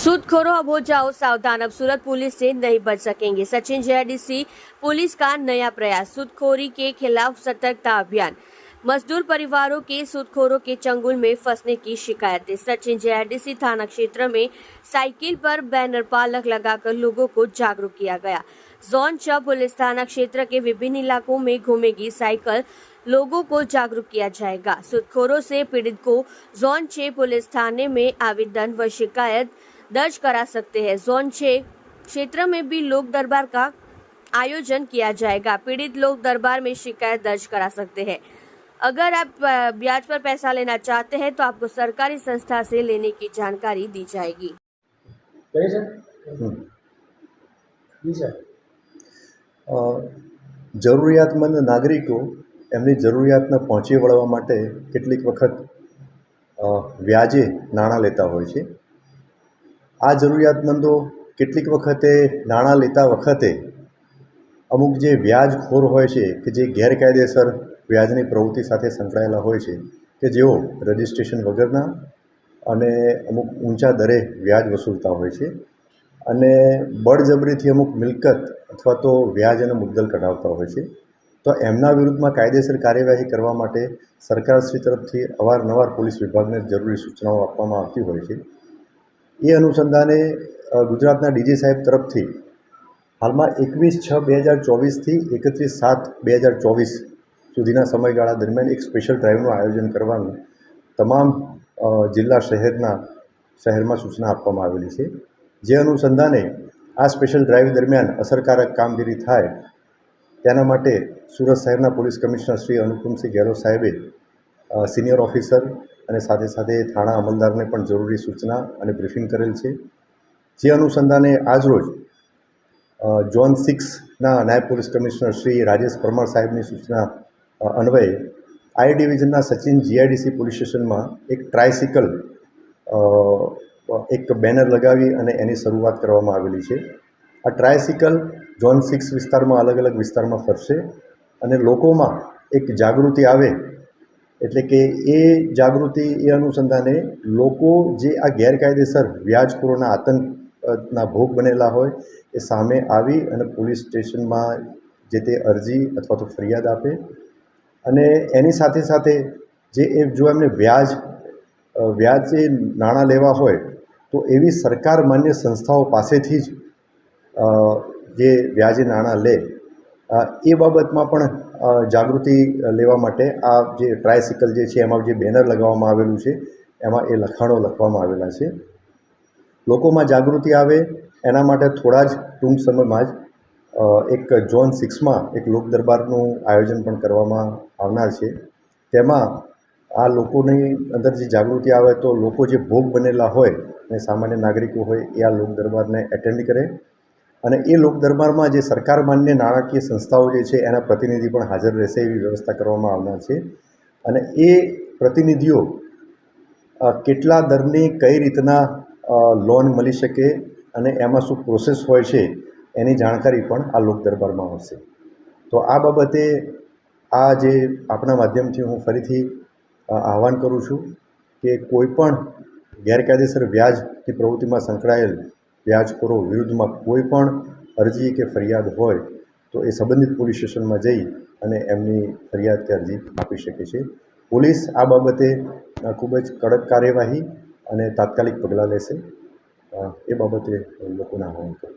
सूदखोरों अब हो जाओ सावधान, अब सूरत पुलिस से नहीं बच सकेंगे। सचिन जेआईडीसी पुलिस का नया प्रयास, सूदखोरी के खिलाफ सतर्कता अभियान। मजदूर परिवारों के सूदखोरों के चंगुल में फंसने की शिकायतें। सचिन जेआईडीसी थाना क्षेत्र में साइकिल पर बैनर पालक लगाकर लोगों को जागरूक किया गया। जोन 6 पुलिस थाना क्षेत्र के विभिन्न इलाकों में घूमेगी साइकिल, लोगों को जागरूक किया जाएगा। सूदखोरों से पीड़ित को जोन 6 पुलिस थाने में आवेदन व शिकायत दर्ज करा सकते हैं। जोन 6 क्षेत्र में भी लोक दरबार का आयोजन किया जाएगा। पीड़ित लोक दरबार में शिकायत दर्ज करा सकते हैं। अगर आप ब्याज पर पैसा लेना चाहते हैं तो आपको सरकारी संस्था से लेने की जानकारी दी जाएगी। જરૂરિયાતમંદ નાગરિકો એમની જરૂરિયાતને પહોંચી વળવા માટે કેટલીક વખત વ્યાજે નાણાં લેતા હોય છે। આ જરૂરિયાતમંદો કેટલીક વખતે નાણાં લેતા વખતે અમુક જે વ્યાજખોર હોય છે કે જે ગેરકાયદેસર વ્યાજની પ્રવૃત્તિ સાથે સંકળાયેલા હોય છે કે જેઓ રજિસ્ટ્રેશન વગરના અને અમુક ઊંચા દરે વ્યાજ વસૂલતા હોય છે અને બળજબરીથી અમુક મિલકત અથવા તો વ્યાજ અને મુદ્દલ કઢાવતા હોય છે। તો એમના વિરુદ્ધમાં કાયદેસર કાર્યવાહી કરવા માટે સરકારશ્રી તરફથી અવારનવાર પોલીસ વિભાગને જરૂરી સૂચનાઓ આપવામાં આવતી હોય છે। એ અનુસંધાને ગુજરાતના ડીજી સાહેબ તરફથી હાલમાં 21/6/2024 થી 31/7/2024 સુધીના સમયગાળા દરમિયાન એક સ્પેશિયલ ડ્રાઈવનું આયોજન કરવાનું તમામ જિલ્લા શહેરમાં સૂચના આપવામાં આવેલી છે। જે અનુસંધાને આ સ્પેશિયલ ડ્રાઈવ દરમિયાન અસરકારક કામગીરી થાય તેના માટે સુરત શહેરના પોલીસ કમિશનર શ્રી અનુપમસિંહ ગેહલોત સાહેબે સિનિયર ઓફિસર અને સાથે સાથે થાણા અમલદારને પણ જરૂરી સૂચના અને બ્રીફિંગ કરેલ છે। જે અનુસંધાને આજરોજ ઝોન 6ના નાયબ પોલીસ કમિશનર શ્રી રાજેશ પરમાર સાહેબની સૂચના અન્વયે આઈ ડિવિઝનના સચિન જીઆઈડીસી પોલીસ સ્ટેશનમાં એક ટ્રાયસિકલ એક બેનર લગાવી અને એની શરૂઆત કરવામાં આવેલી છે। આ ટ્રાયસિકલ ઝોન 6 વિસ્તારમાં અલગ અલગ વિસ્તારમાં ફરશે અને લોકોમાં એક જાગૃતિ આવે, એટલે કે એ જાગૃતિ એ અનુસંધાને લોકો જે આ ગેરકાયદેસર વ્યાજખોરોના આતંકના ભોગ બનેલા હોય એ સામે આવી અને પોલીસ સ્ટેશનમાં જે તે અરજી અથવા તો ફરિયાદ આપે અને એની સાથે સાથે જો એમને વ્યાજે નાણાં લેવા હોય તો એવી સરકાર માન્ય સંસ્થાઓ પાસેથી જ જે વ્યાજે નાણાં લે એ બાબતમાં પણ જાગૃતિ લેવા માટે આ જે ટ્રાયસિકલ જે છે એમાં જે બેનર લગાવવામાં આવેલું છે એમાં એ લખાણો લખવામાં આવેલા છે। લોકોમાં જાગૃતિ આવે એના માટે થોડા જ ટૂંક સમયમાં જ એક ઝોન 6માં એક લોક દરબારનું આયોજન પણ કરવામાં આવનાર છે। તેમાં આ લોકોની અંદર જે જાગૃતિ આવે તો લોકો જે ભોગ બનેલા હોય અને સામાન્ય નાગરિકો હોય એ આ લોક દરબારને એટેન્ડ કરે અને એ લોક દરબારમાં જે સરકાર માન્ય નાણાકીય સંસ્થાઓ જે છે એના પ્રતિનિધિ પણ હાજર રહેશે એવી વ્યવસ્થા કરવામાં આવનાર છે। અને એ પ્રતિનિધિઓ કેટલા દરની કઈ રીતના લોન મળી શકે અને એમાં શું પ્રોસેસ હોય છે એની જાણકારી પણ આ લોક દરબારમાં આવશે। તો આ બાબતે આ જે આપણા માધ્યમથી હું ફરીથી આહવાન કરું છું કે કોઈપણ ગેરકાયદેસર વ્યાજની પ્રવૃત્તિમાં સંકળાયેલ વ્યાજખોરો વિરુદ્ધમાં કોઈપણ અરજી કે ફરિયાદ હોય તો એ સંબંધિત પોલીસ સ્ટેશનમાં જઈ અને એમની ફરિયાદ કે અરજી આપી શકે છે। પોલીસ આ બાબતે ખૂબ જ કડક કાર્યવાહી અને તાત્કાલિક પગલાં લેશે એ બાબતે લોકોને આહવાન કરું છું।